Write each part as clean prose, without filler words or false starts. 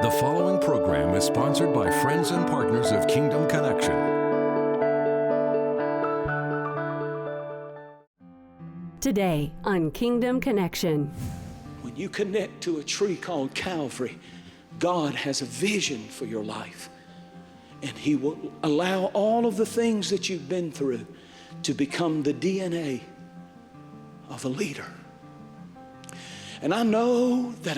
The following program is sponsored by friends and partners of Kingdom Connection. Today on Kingdom Connection. When you connect to a tree called Calvary, God has a vision for your life. And He will allow all of the things that you've been through to become the DNA of a leader. And I know that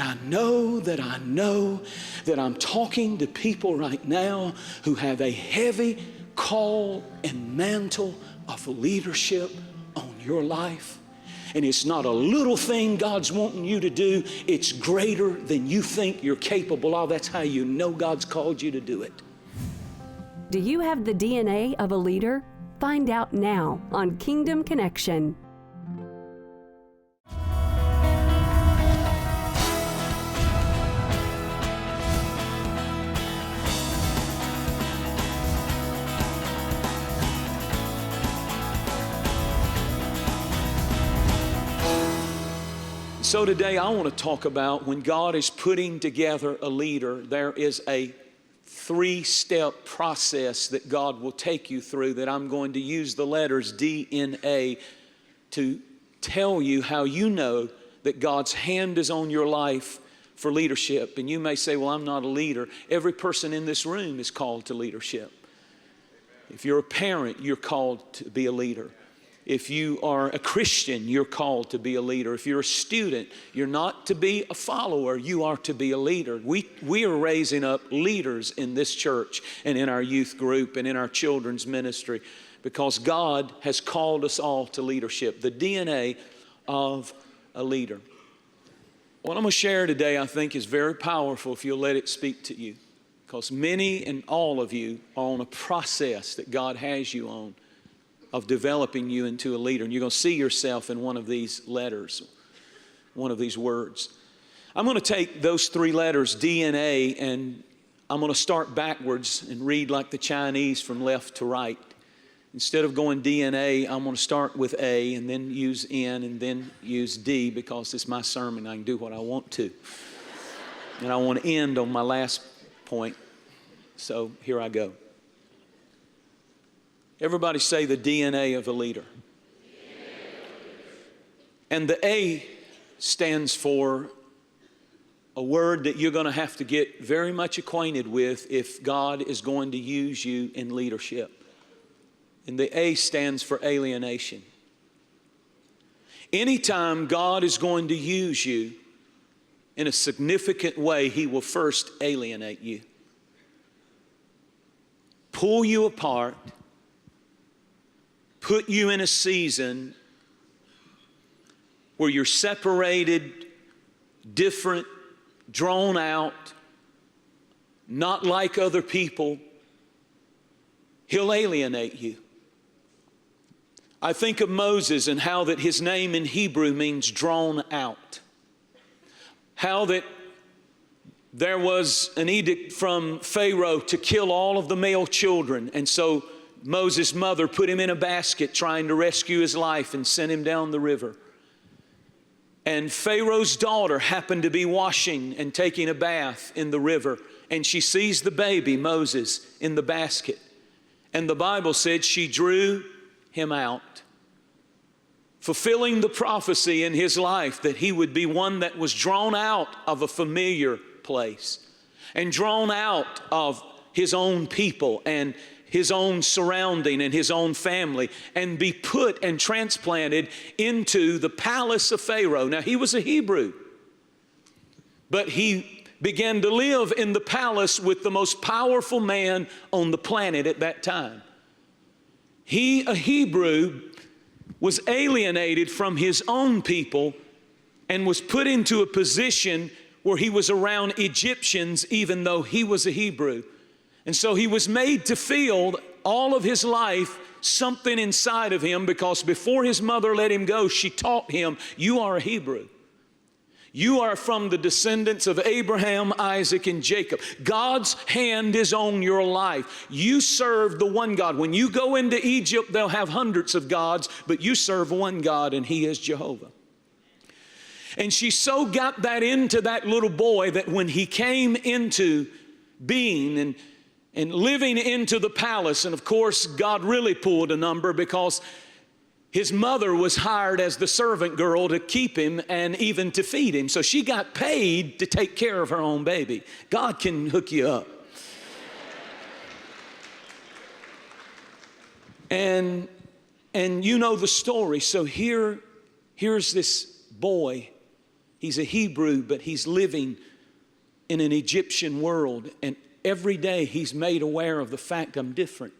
I'm talking to people right now who have a heavy call and mantle of leadership on your life. And it's not a little thing God's wanting you to do. It's greater than you think you're capable of. That's how you know God's called you to do it. Do you have the DNA of a leader? Find out now on Kingdom Connection. So today I want to talk about when God is putting together a leader, there is a three-step process that God will take you through that I'm going to use the letters D, N, A to tell you how you know that God's hand is on your life for leadership. And you may say, well, I'm not a leader. Every person in this room is called to leadership. If you're a parent, you're called to be a leader. If you are a Christian, you're called to be a leader. If you're a student, you're not to be a follower, you are to be a leader. We are raising up leaders in this church and in our youth group and in our children's ministry because God has called us all to leadership, the DNA of a leader. What I'm going to share today, I think, is very powerful if you'll let it speak to you, because many and all of you are on a process that God has you on of developing you into a leader. And you're going to see yourself in one of these letters, one of these words. I'm going to take those three letters, D and A, and I'm going to start backwards and read like the Chinese from left to right. Instead of going D and A, I'm going to start with A and then use N and then use D, because it's my sermon. I can do what I want to. And I want to end on my last point. So here I go. Everybody say the DNA of a leader. And the A stands for a word that you're going to have to get very much acquainted with if God is going to use you in leadership. And the A stands for alienation. Anytime God is going to use you in a significant way, He will first alienate you, pull you apart, put you in a season where you're separated, different, drawn out, not like other people. He'll alienate you. I think of Moses and how that his name in Hebrew means drawn out. How that there was an edict from Pharaoh to kill all of the male children, and so Moses' mother put him in a basket trying to rescue his life and sent him down the river. And Pharaoh's daughter happened to be washing and taking a bath in the river, and she sees the baby, Moses, in the basket. And the Bible said she drew him out, fulfilling the prophecy in his life that he would be one that was drawn out of a familiar place and drawn out of his own people and his own surrounding and his own family, and be put and transplanted into the palace of Pharaoh. Now, he was a Hebrew, but he began to live in the palace with the most powerful man on the planet at that time. He, a Hebrew, was alienated from his own people and was put into a position where he was around Egyptians even though he was a Hebrew. And so he was made to feel all of his life something inside of him, because before his mother let him go, she taught him, you are a Hebrew. You are from the descendants of Abraham, Isaac, and Jacob. God's hand is on your life. You serve the one God. When you go into Egypt, they'll have hundreds of gods, but you serve one God, and He is Jehovah. And she so got that into that little boy that when he came into being and living into the palace, and of course God really pulled a number because his mother was hired as the servant girl to keep him and even to feed him. So she got paid to take care of her own baby. God can hook you up. And you know the story. So here's this boy. He's a Hebrew, but he's living in an Egyptian world. And every day he's made aware of the fact, I'm different.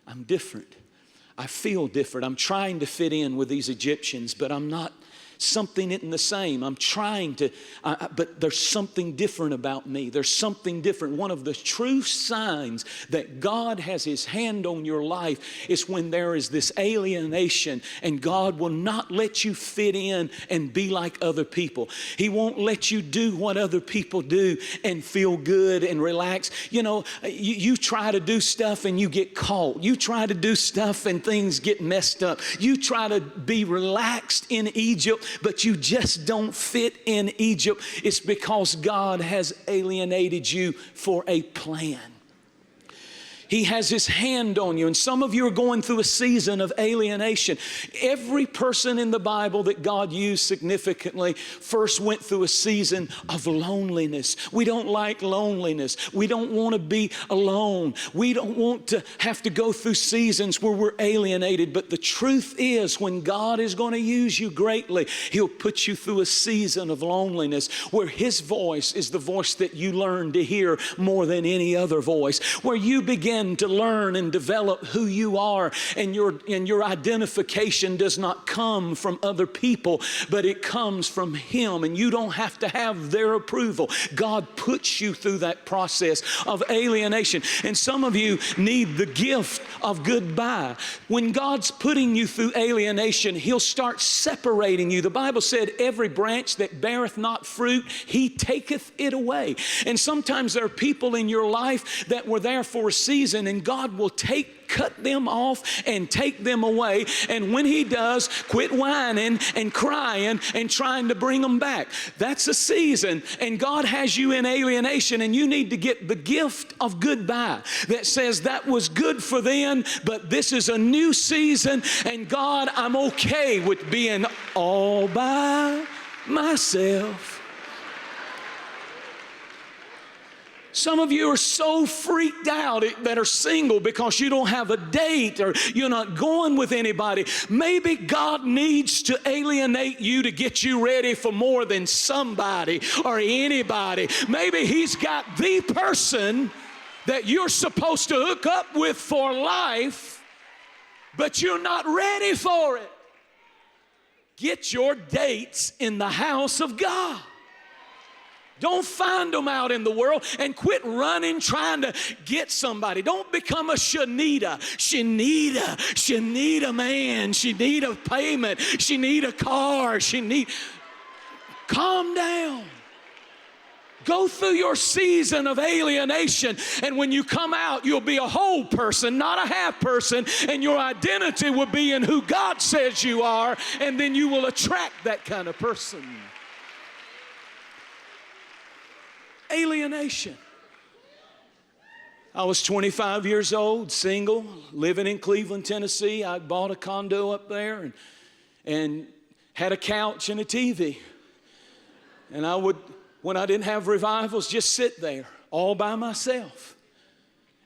I'm different. I feel different. I'm trying to fit in with these Egyptians, but I'm not. Something isn't the same. I'm trying to, but there's something different about me. There's something different. One of the true signs that God has His hand on your life is when there is this alienation, and God will not let you fit in and be like other people. He won't let you do what other people do and feel good and relax. You know, you try to do stuff and you get caught. You try to do stuff and things get messed up. You try to be relaxed in Egypt, but you just don't fit in Egypt. It's because God has alienated you for a plan. He has His hand on you. And some of you are going through a season of alienation. Every person in the Bible that God used significantly first went through a season of loneliness. We don't like loneliness. We don't want to be alone. We don't want to have to go through seasons where we're alienated. But the truth is, when God is going to use you greatly, He'll put you through a season of loneliness where His voice is the voice that you learn to hear more than any other voice, where you begin to learn and develop who you are, and your identification does not come from other people, but it comes from Him, and you don't have to have their approval. God puts you through that process of alienation. And some of you need the gift of goodbye. When God's putting you through alienation, He'll start separating you. The Bible said, every branch that beareth not fruit, He taketh it away. And sometimes there are people in your life that were there for a season, and God will cut them off and take them away. And when He does, quit whining and crying and trying to bring them back. That's a season, and God has you in alienation, and you need to get the gift of goodbye that says that was good for then, but this is a new season, and God, I'm okay with being all by myself. Some of you are so freaked out that are single because you don't have a date or you're not going with anybody. Maybe God needs to alienate you to get you ready for more than somebody or anybody. Maybe He's got the person that you're supposed to hook up with for life, but you're not ready for it. Get your dates in the house of God. Don't find them out in the world, and quit running trying to get somebody. Don't become a Shanita. She need a man. She need a payment. She need a car. Calm down. Go through your season of alienation, and when you come out, you'll be a whole person, not a half person, and your identity will be in who God says you are, and then you will attract that kind of person. Alienation. I was 25 years old, single, living in Cleveland, Tennessee. I bought a condo up there and had a couch and a TV. And I would, when I didn't have revivals, just sit there all by myself.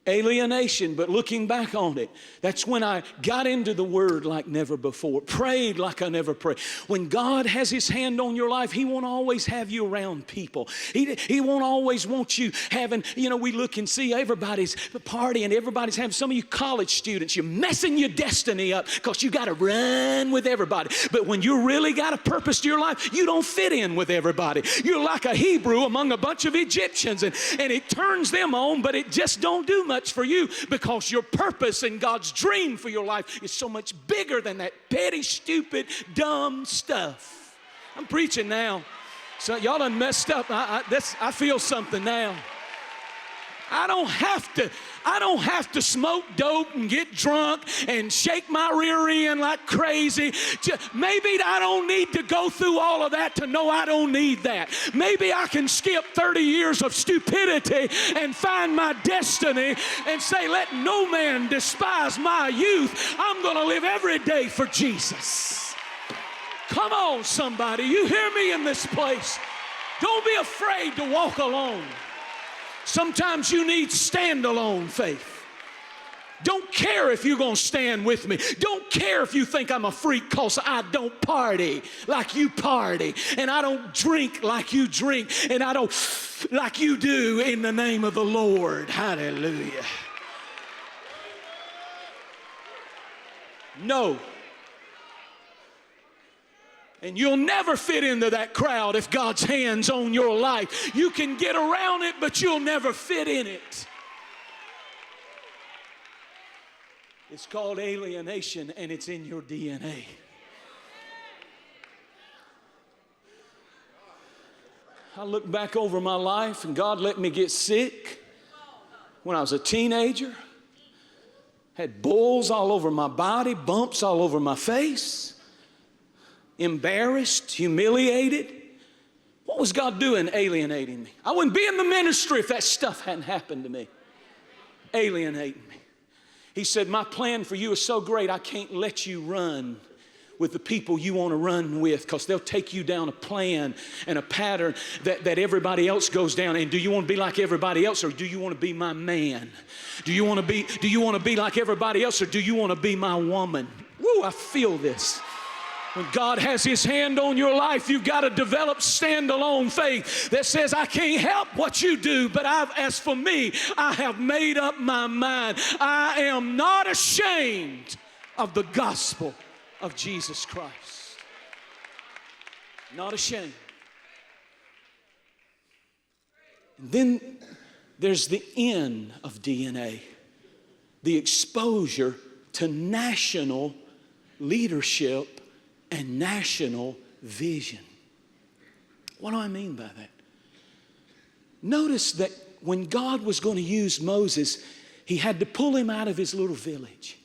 Alienation, but looking back on it, that's when I got into the Word like never before, prayed like I never prayed. When God has His hand on your life, He won't always have you around people. He won't always want you having, we look and see everybody's partying, everybody's having, some of you college students, you're messing your destiny up because you got to run with everybody. But when you really got a purpose to your life, you don't fit in with everybody. You're like a Hebrew among a bunch of Egyptians, and it turns them on, but it just don't do much for you, because your purpose and God's dream for your life is so much bigger than that petty, stupid, dumb stuff. I'm preaching now. So y'all done messed up. I feel something now. I don't have to smoke dope and get drunk and shake my rear end like crazy. Maybe I don't need to go through all of that to know I don't need that. Maybe I can skip 30 years of stupidity and find my destiny and say, let no man despise my youth. I'm going to live every day for Jesus. Come on, somebody. You hear me in this place. Don't be afraid to walk alone. Sometimes you need standalone faith. Don't care if you're going to stand with me. Don't care if you think I'm a freak because I don't party like you party. And I don't drink like you drink. And I don't like you do in the name of the Lord. Hallelujah. No. And you'll never fit into that crowd if God's hand's on your life. You can get around it, but you'll never fit in it. It's called alienation, and it's in your DNA. I look back over my life, and God let me get sick when I was a teenager. Had boils all over my body, bumps all over my face. Embarrassed, humiliated. What was God doing alienating me? I wouldn't be in the ministry if that stuff hadn't happened to me. Alienating me. He said, my plan for you is so great, I can't let you run with the people you want to run with because they'll take you down a plan and a pattern that everybody else goes down. And do you want to be like everybody else, or do you want to be my man? Do you want to be like everybody else, or do you want to be my woman? Woo, I feel this. When God has His hand on your life, you've got to develop standalone faith that says, I can't help what you do, but as for me, I have made up my mind. I am not ashamed of the gospel of Jesus Christ. Not ashamed. And then there's the N of DNA, the exposure to national leadership and national vision. What do I mean by that? Notice that when God was going to use Moses, He had to pull him out of his little village.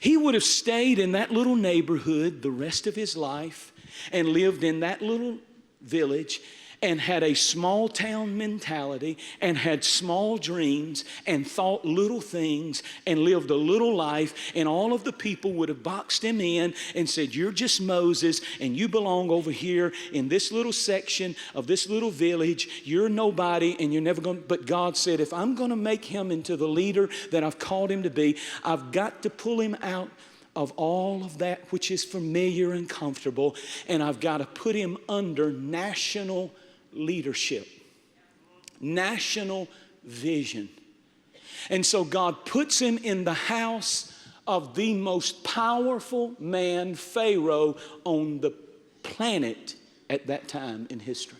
He would have stayed in that little neighborhood the rest of his life and lived in that little village and had a small town mentality and had small dreams and thought little things and lived a little life, and all of the people would have boxed him in and said, you're just Moses and you belong over here in this little section of this little village. You're nobody and you're never going to. But God said, if I'm going to make him into the leader that I've called him to be, I've got to pull him out of all of that which is familiar and comfortable, and I've got to put him under national leadership, national vision. And so God puts him in the house of the most powerful man, Pharaoh, on the planet at that time in history.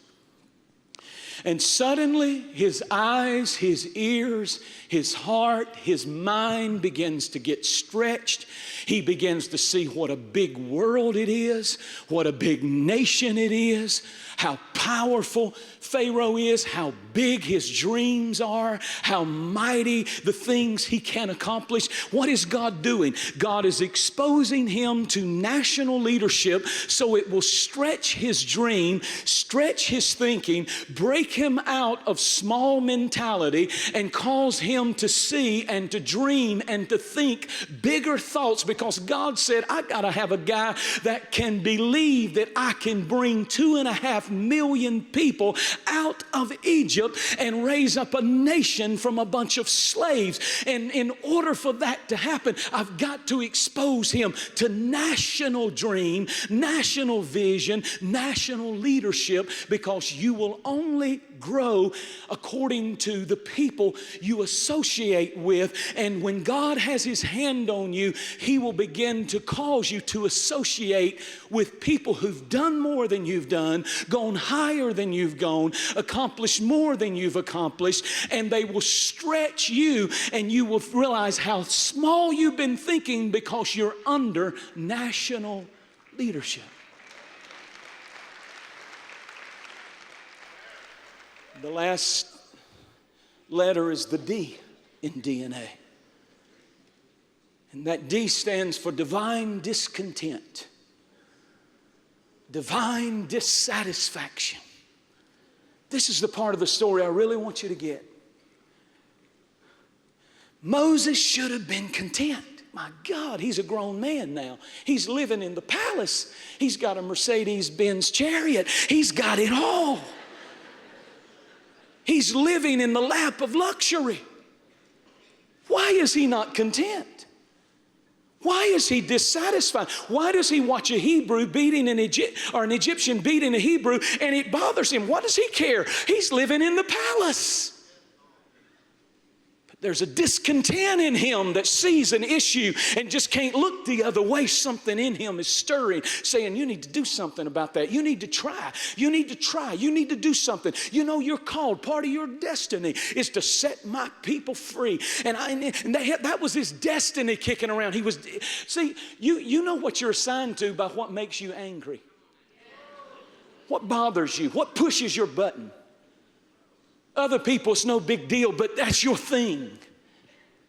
And suddenly his eyes, his ears, his heart, his mind begins to get stretched. He begins to see what a big world it is, what a big nation it is, how powerful Pharaoh is, how big his dreams are, how mighty the things he can accomplish. What is God doing? God is exposing him to national leadership so it will stretch his dream, stretch his thinking, break him out of small mentality and cause him to see and to dream and to think bigger thoughts, because God said, I gotta have a guy that can believe that I can bring 2.5 million people out of Egypt and raise up a nation from a bunch of slaves. And in order for that to happen, I've got to expose him to national dream, national vision, national leadership, because you will only grow according to the people you associate with. And when God has his hand on you, he will begin to cause you to associate with people who've done more than you've done, gone higher than you've gone, accomplished more than you've accomplished, and they will stretch you, and you will realize how small you've been thinking because you're under national leadership. The letter is the D in DNA. And that D stands for divine discontent, divine dissatisfaction. This is the part of the story I really want you to get. Moses should have been content. My God, he's a grown man now. He's living in the palace. He's got a Mercedes-Benz chariot. He's got it all. He's living in the lap of luxury. Why is he not content? Why is he dissatisfied? Why does he watch a Hebrew beating an Egyptian beating a Hebrew and it bothers him? What does he care? He's living in the palace. There's a discontent in him that sees an issue and just can't look the other way. Something in him is stirring, saying, you need to do something about that. You need to try. You need to try. You need to do something. You know you're called. Part of your destiny is to set my people free. And that was his destiny kicking around. See, you know what you're assigned to by what makes you angry. What bothers you? What pushes your button? Other people, it's no big deal, but that's your thing.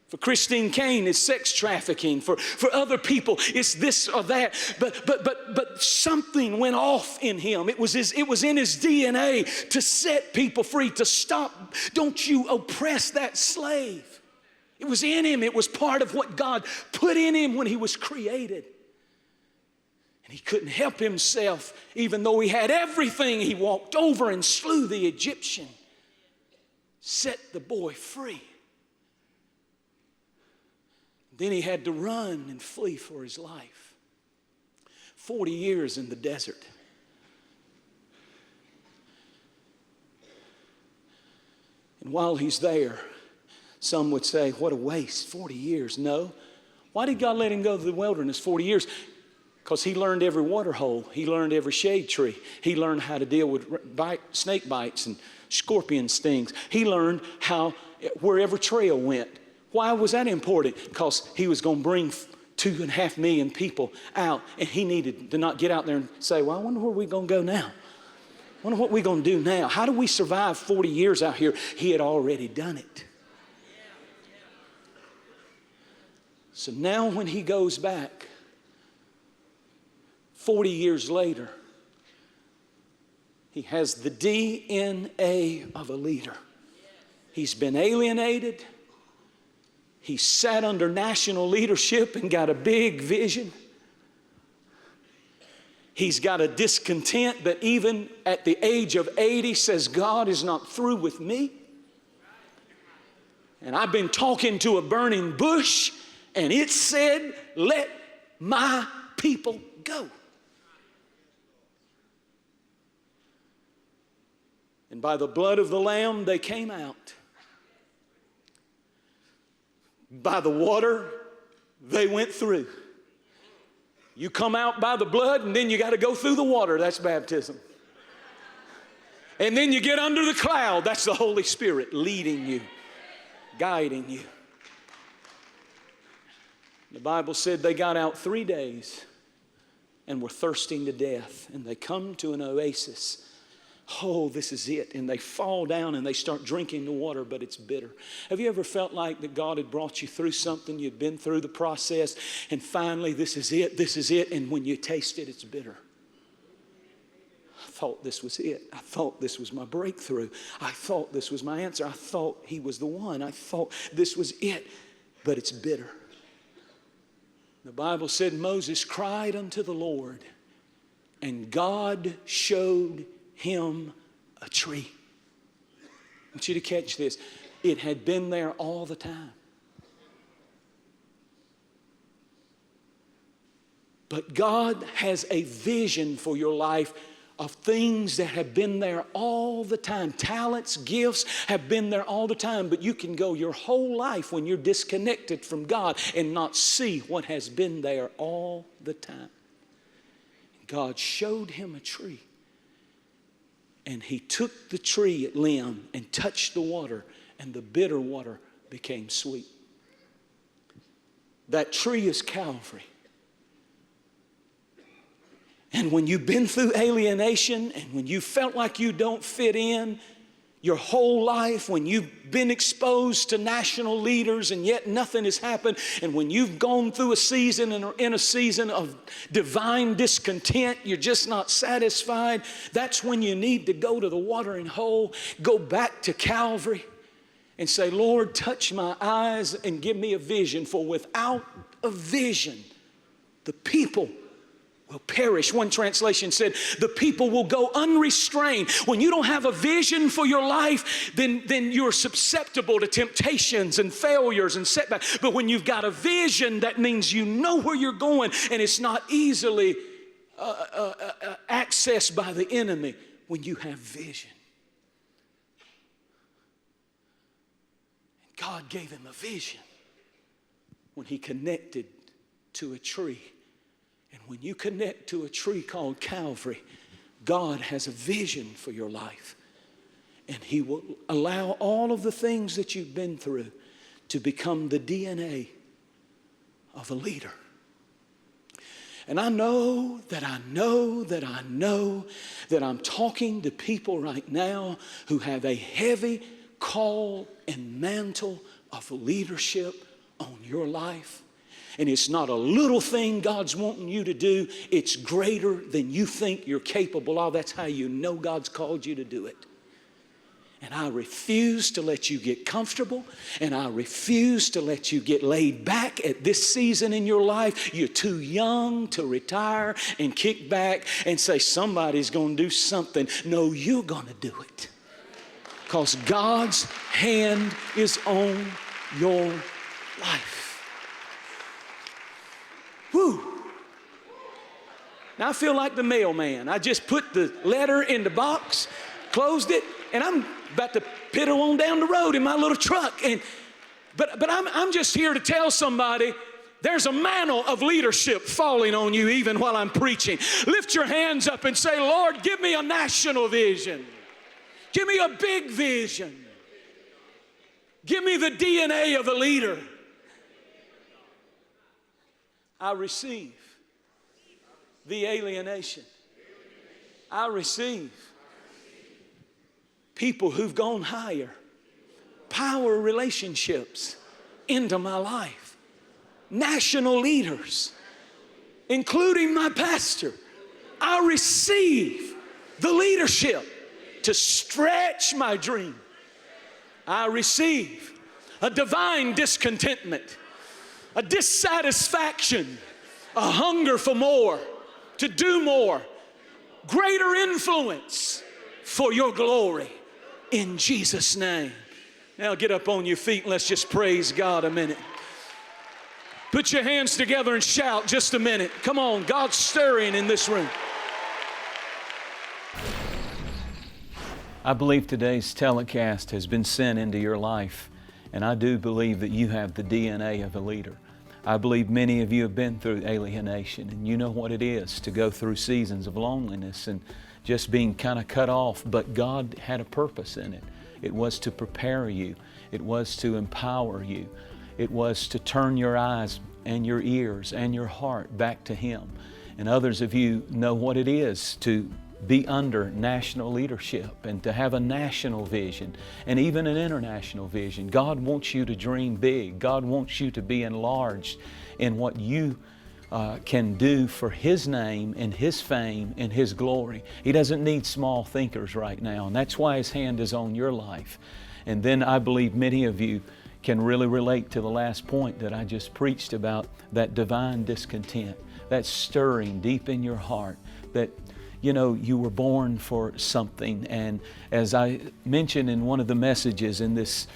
For Christine Kane, it's sex trafficking. For other people, it's this or that. But something went off in him. It was in his DNA to set people free, to stop. Don't you oppress that slave. It was in him. It was part of what God put in him when he was created. And he couldn't help himself. Even though he had everything, he walked over and slew the Egyptian. Set the boy free. Then he had to run and flee for his life. 40 years in the desert. And while he's there, some would say, what a waste, 40 years. No. Why did God let him go to the wilderness 40 years? Because he learned every water hole. He learned every shade tree. He learned how to deal with snake bites and scorpion stings. He learned how wherever trail went. Why was that important? Because he was going to bring 2.5 million people out, and he needed to not get out there and say, well, I wonder where we're going to go now. I wonder what we're going to do now. How do we survive 40 years out here? He had already done it. So now when he goes back, 40 years later, he has the DNA of a leader. He's been alienated. He sat under national leadership and got a big vision. He's got a discontent that even at the age of 80 says, God is not through with me. And I've been talking to a burning bush and it said, let my people go. And by the blood of the Lamb, they came out. By the water, they went through. You come out by the blood, and then you got to go through the water. That's baptism. And then you get under the cloud. That's the Holy Spirit leading you, guiding you. The Bible said they got out 3 days and were thirsting to death. And they come to an oasis. Oh, this is it. And they fall down and they start drinking the water, but it's bitter. Have you ever felt like that God had brought you through something, you'd been through the process, and finally this is it, and when you taste it, it's bitter? I thought this was it. I thought this was my breakthrough. I thought this was my answer. I thought he was the one. I thought this was it, but it's bitter. The Bible said Moses cried unto the Lord, and God showed him a tree. I want you to catch this. It had been there all the time. But God has a vision for your life of things that have been there all the time. Talents, gifts have been there all the time, but you can go your whole life when you're disconnected from God and not see what has been there all the time. God showed him a tree. And he took the tree limb and touched the water, and the bitter water became sweet. That tree is Calvary. And when you've been through alienation and when you felt like you don't fit in, your whole life, when you've been exposed to national leaders and yet nothing has happened, and when you've gone through a season and are in a season of divine discontent, you're just not satisfied, that's when you need to go to the watering hole, go back to Calvary and say, Lord, touch my eyes and give me a vision, for without a vision, the people will perish. One translation said, the people will go unrestrained. When you don't have a vision for your life, then you're susceptible to temptations and failures and setbacks. But when you've got a vision, that means you know where you're going, and it's not easily accessed by the enemy when you have vision. And God gave him a vision when he connected to a tree. And when you connect to a tree called Calvary, God has a vision for your life. And he will allow all of the things that you've been through to become the DNA of a leader. And I know that I'm talking to people right now who have a heavy call and mantle of leadership on your life. And it's not a little thing God's wanting you to do. It's greater than you think you're capable of. That's how you know God's called you to do it. And I refuse to let you get comfortable, and I refuse to let you get laid back at this season in your life. You're too young to retire and kick back and say somebody's going to do something. No, you're going to do it. Because God's hand is on your life. Whew. Now I feel like the mailman. I just put the letter in the box, closed it, and I'm about to piddle on down the road in my little truck. But I'm just here to tell somebody there's a mantle of leadership falling on you even while I'm preaching. Lift your hands up and say, Lord, give me a national vision. Give me a big vision. Give me the DNA of a leader. I receive the alienation. I receive people who've gone higher, power relationships into my life, national leaders, including my pastor. I receive the leadership to stretch my dream. I receive a divine discontentment, a dissatisfaction, a hunger for more, to do more, greater influence for your glory in Jesus' name. Now get up on your feet and let's just praise God a minute. Put your hands together and shout just a minute. Come on, God's stirring in this room. I believe today's telecast has been sent into your life, and I do believe that you have the DNA of a leader. I believe many of you have been through alienation, and you know what it is to go through seasons of loneliness and just being kind of cut off, but God had a purpose in it. It was to prepare you. It was to empower you. It was to turn your eyes and your ears and your heart back to Him. And others of you know what it is to be under national leadership and to have a national vision and even an international vision. God wants you to dream big. God wants you to be enlarged in what you can do for His name and His fame and His glory. He doesn't need small thinkers right now, and that's why His hand is on your life. And then I believe many of you can really relate to the last point that I just preached about, that divine discontent, that stirring deep in your heart, that you know, you were born for something. And as I mentioned in one of the messages in this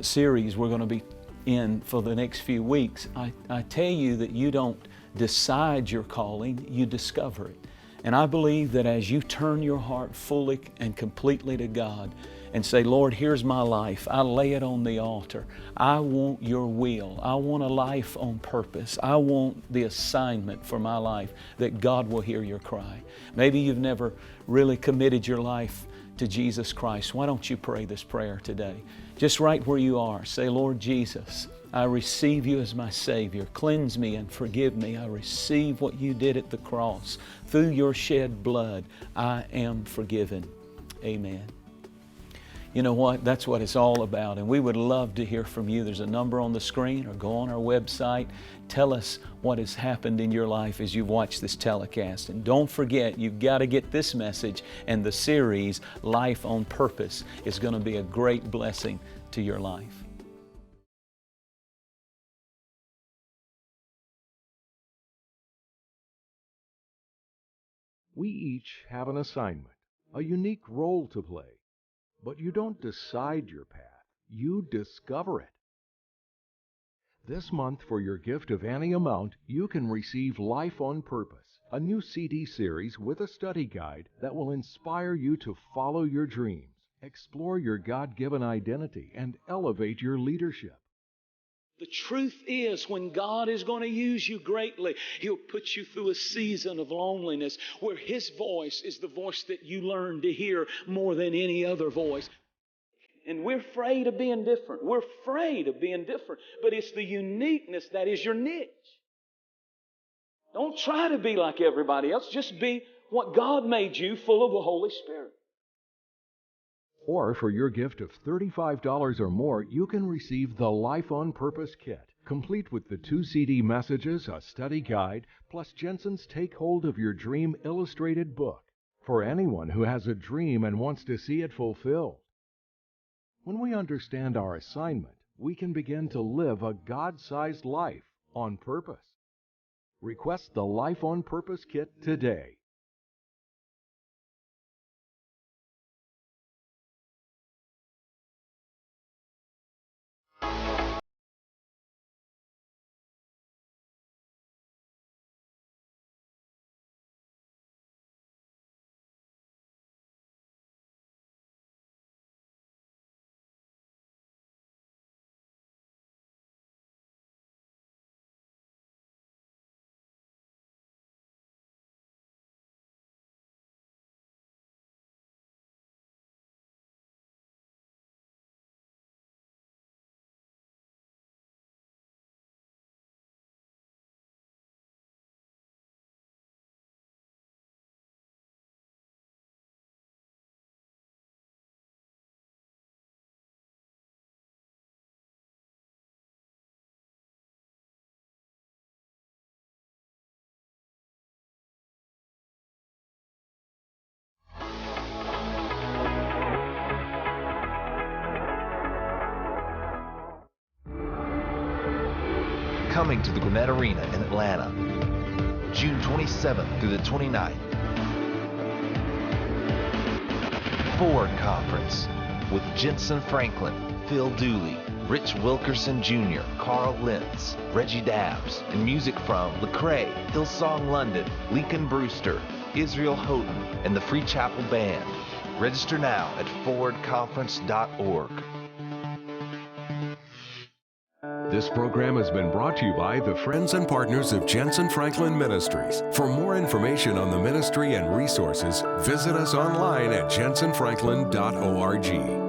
series we're going to be in for the next few weeks, I tell you that you don't decide your calling, you discover it. And I believe that as you turn your heart fully and completely to God and say, Lord, here's my life. I lay it on the altar. I want your will. I want a life on purpose. I want the assignment for my life, that God will hear your cry. Maybe you've never really committed your life to Jesus Christ. Why don't you pray this prayer today? Just right where you are, say, Lord Jesus, I receive you as my Savior. Cleanse me and forgive me. I receive what you did at the cross. Through your shed blood, I am forgiven. Amen. You know what? That's what it's all about. And we would love to hear from you. There's a number on the screen, or go on our website. Tell us what has happened in your life as you've watched this telecast. And don't forget, you've got to get this message, and the series, Life on Purpose, is going to be a great blessing to your life. We each have an assignment, a unique role to play. But you don't decide your path, you discover it. This month, for your gift of any amount, you can receive Life on Purpose, a new CD series with a study guide that will inspire you to follow your dreams, explore your God-given identity, and elevate your leadership. The truth is, when God is going to use you greatly, He'll put you through a season of loneliness where His voice is the voice that you learn to hear more than any other voice. And we're afraid of being different. We're afraid of being different. But it's the uniqueness that is your niche. Don't try to be like everybody else. Just be what God made you, full of the Holy Spirit. Or for your gift of $35 or more, you can receive the Life on Purpose kit, complete with the 2 CD messages, a study guide, plus Jentezen's Take Hold of Your Dream illustrated book, for anyone who has a dream and wants to see it fulfilled. When we understand our assignment, we can begin to live a God-sized life on purpose. Request the Life on Purpose kit today. Coming to the Gwinnett Arena in Atlanta, June 27th through the 29th. Ford Conference with Jentezen Franklin, Phil Dooley, Rich Wilkerson Jr., Carl Lentz, Reggie Dabbs, and music from Lecrae, Hillsong London, Lincoln Brewster, Israel Houghton, and the Free Chapel Band. Register now at fordconference.org. This program has been brought to you by the Friends and partners of Jentezen Franklin Ministries. For more information on the ministry and resources, visit us online at jentezenfranklin.org.